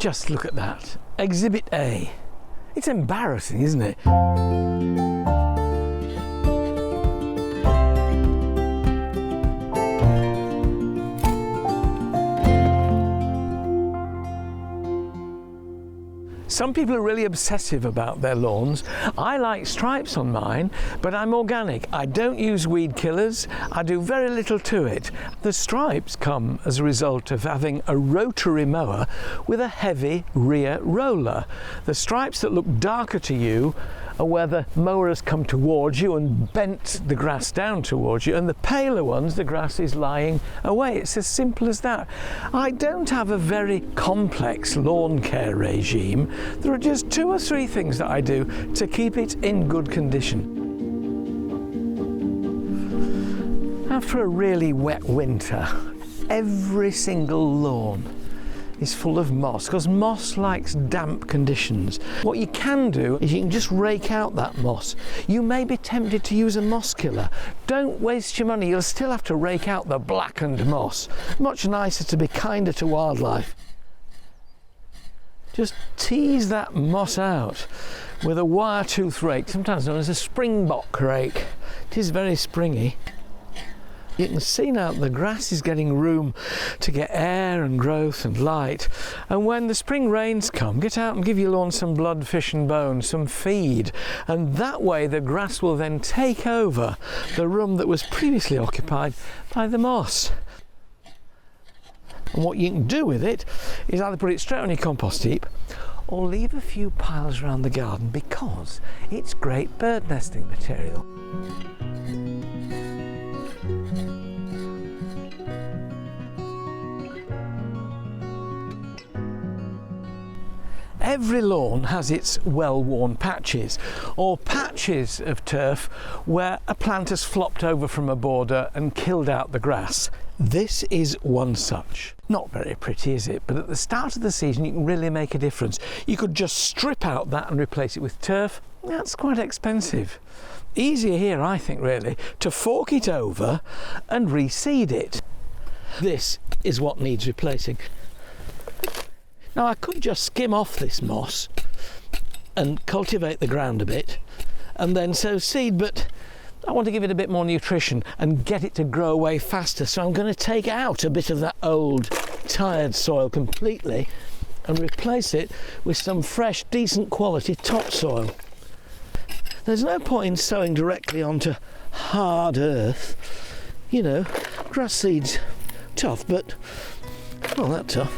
Just look at that. Exhibit A. It's embarrassing, isn't it? Some people are really obsessive about their lawns. I like stripes on mine, but I'm organic. I don't use weed killers. I do very little to it. The stripes come as a result of having a rotary mower with a heavy rear roller. The stripes that look darker to you are where the mower has come towards you and bent the grass down towards you, and the paler ones, the grass is lying away. It's as simple as that. I don't have a very complex lawn care regime. There are just 2 or 3 things that I do to keep it in good condition. After a really wet winter, every single lawn is full of moss, because moss likes damp conditions. What you can do is you can just rake out that moss. You may be tempted to use a moss killer. Don't waste your money, you'll still have to rake out the blackened moss. Much nicer to be kinder to wildlife. Just tease that moss out with a wire tooth rake, sometimes known as a springbok rake. It is very springy. You can see now the grass is getting room to get air and growth and light. And when the spring rains come, get out and give your lawn some blood, fish and bone, some feed. And that way the grass will then take over the room that was previously occupied by the moss. And what you can do with it is either put it straight on your compost heap or leave a few piles around the garden, because it's great bird nesting material. Every lawn has its well-worn patches, or patches of turf where a plant has flopped over from a border and killed out the grass. This is one such. Not very pretty, is it? But at the start of the season you can really make a difference. You could just strip out that and replace it with turf. That's quite expensive. Easier here, I think, really, to fork it over and reseed it. This is what needs replacing. Now, I could just skim off this moss and cultivate the ground a bit and then sow seed, but I want to give it a bit more nutrition and get it to grow away faster, so I'm going to take out a bit of that old tired soil completely and replace it with some fresh, decent quality topsoil. There's no point in sowing directly onto hard earth. You know, grass seed's tough, but not that tough.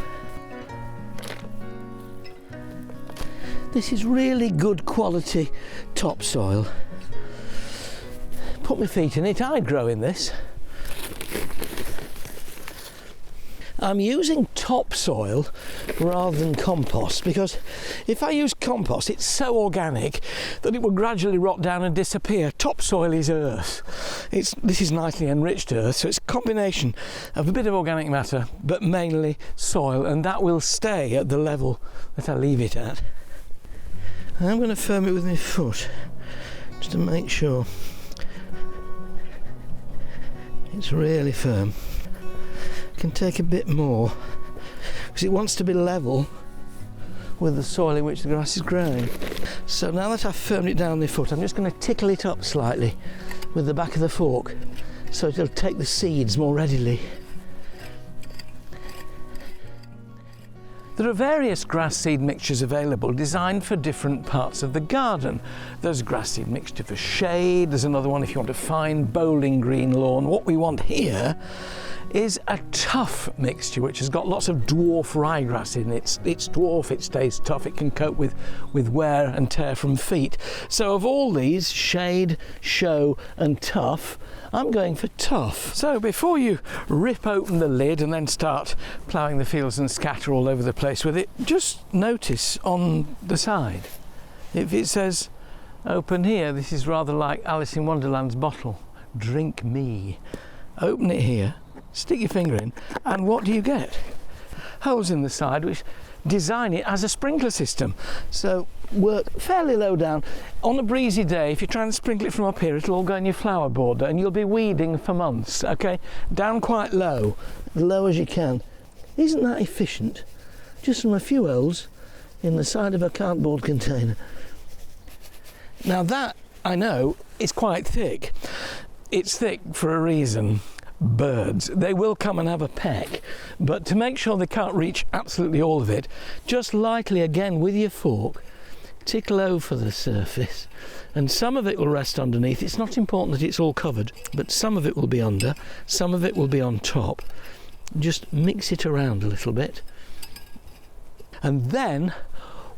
This is really good quality topsoil. Put my feet in it, I'd grow in this. I'm using topsoil rather than compost, because if I use compost, it's so organic that it will gradually rot down and disappear. Topsoil is earth. This is nicely enriched earth, so it's a combination of a bit of organic matter, but mainly soil, and that will stay at the level that I leave it at. I'm going to firm it with my foot, just to make sure it's really firm. Can take a bit more, because it wants to be level with the soil in which the grass is growing. So now that I've firmed it down with my foot, I'm just going to tickle it up slightly with the back of the fork, so it'll take the seeds more readily. There are various grass seed mixtures available designed for different parts of the garden. There's grass seed mixture for shade, there's another one if you want a fine bowling green lawn. What we want here is a tough mixture which has got lots of dwarf ryegrass in it. It's dwarf, it stays tough, it can cope with wear and tear from feet. So of all these, shade, show and tough, I'm going for tough. So before you rip open the lid and then start ploughing the fields and scatter all over the place with it, just notice on the side, if it says open here, this is rather like Alice in Wonderland's bottle, drink me. Open it here, stick your finger in, and what do you get? Holes in the side which design it as a sprinkler system. So work fairly low down. On a breezy day, if you try and sprinkle it from up here, it'll all go in your flower border and you'll be weeding for months, okay? Down quite low, as low as you can. Isn't that efficient? just from a few holes in the side of a cardboard container. Now that, I know, is quite thick. It's thick for a reason. Birds, they will come and have a peck, but to make sure they can't reach absolutely all of it, just lightly again with your fork tickle over the surface, and some of it will rest underneath. It's not important that it's all covered, but some of it will be under, some of it will be on top. Just mix it around a little bit and then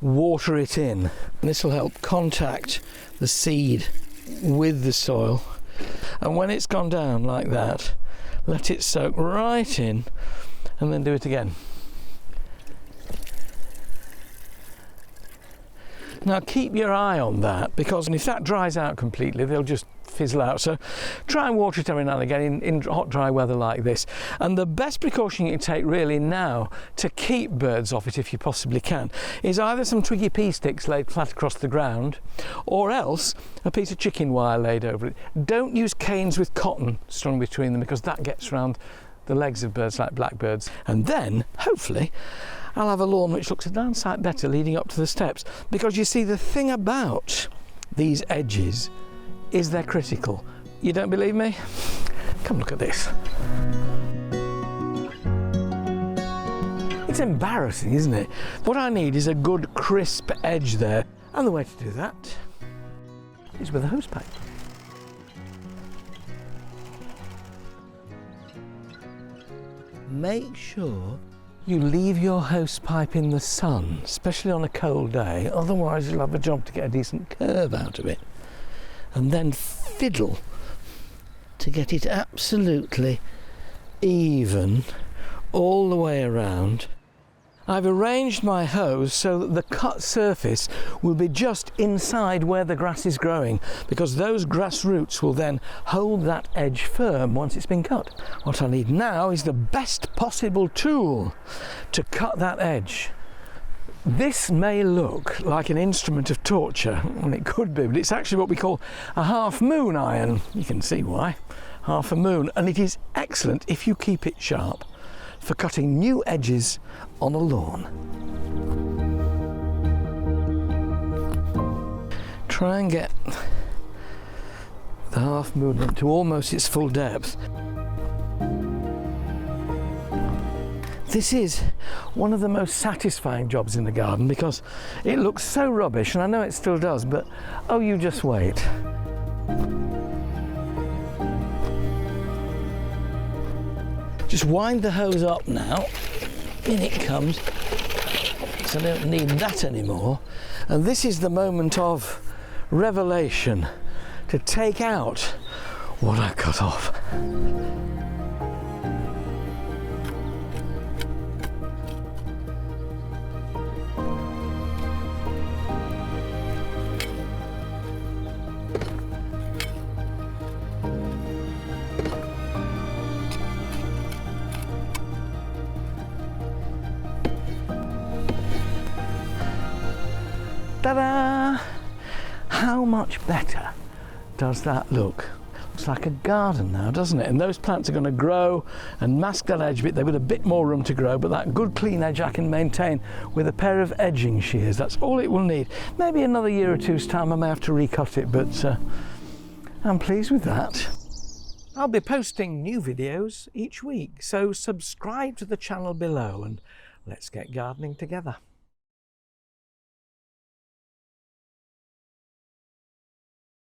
water it in. This will help contact the seed with the soil, and when it's gone down like that, let it soak right in and then do it again. Now keep your eye on that, because if that dries out completely, they'll just fizzle out. So try and water it every now and again in hot, dry weather like this. And the best precaution you can take really now to keep birds off it, if you possibly can, is either some twiggy pea sticks laid flat across the ground, or else a piece of chicken wire laid over it. Don't use canes with cotton strung between them, because that gets around the legs of birds like blackbirds. And then, hopefully, I'll have a lawn which looks a darn sight better leading up to the steps, because you see, the thing about these edges is they're critical. You don't believe me? Come look at this. It's embarrassing, isn't it? What I need is a good crisp edge there, and the way to do that is with a hose pipe. Make sure you leave your hose pipe in the sun, especially on a cold day, otherwise you'll have a job to get a decent curve out of it. And then fiddle to get it absolutely even all the way around. I've arranged my hose so that the cut surface will be just inside where the grass is growing, because those grass roots will then hold that edge firm once it's been cut. What I need now is the best possible tool to cut that edge. This may look like an instrument of torture, and it could be, but it's actually what we call a half moon iron. You can see why. Half a moon, and it is excellent if you keep it sharp for cutting new edges on a lawn. Try and get the half moon up to almost its full depth. This is one of the most satisfying jobs in the garden, because it looks so rubbish, and I know it still does, but oh, you just wait. Just wind the hose up now, in it comes, so I don't need that anymore. And this is the moment of revelation, to take out what I cut off. Ta-da! How much better does that look? Looks like a garden now, doesn't it? And those plants are going to grow and mask that edge bit. They've got a bit more room to grow, but that good clean edge I can maintain with a pair of edging shears. That's all it will need. Maybe another year or two's time I may have to recut it, but I'm pleased with that. I'll be posting new videos each week, so subscribe to the channel below and let's get gardening together.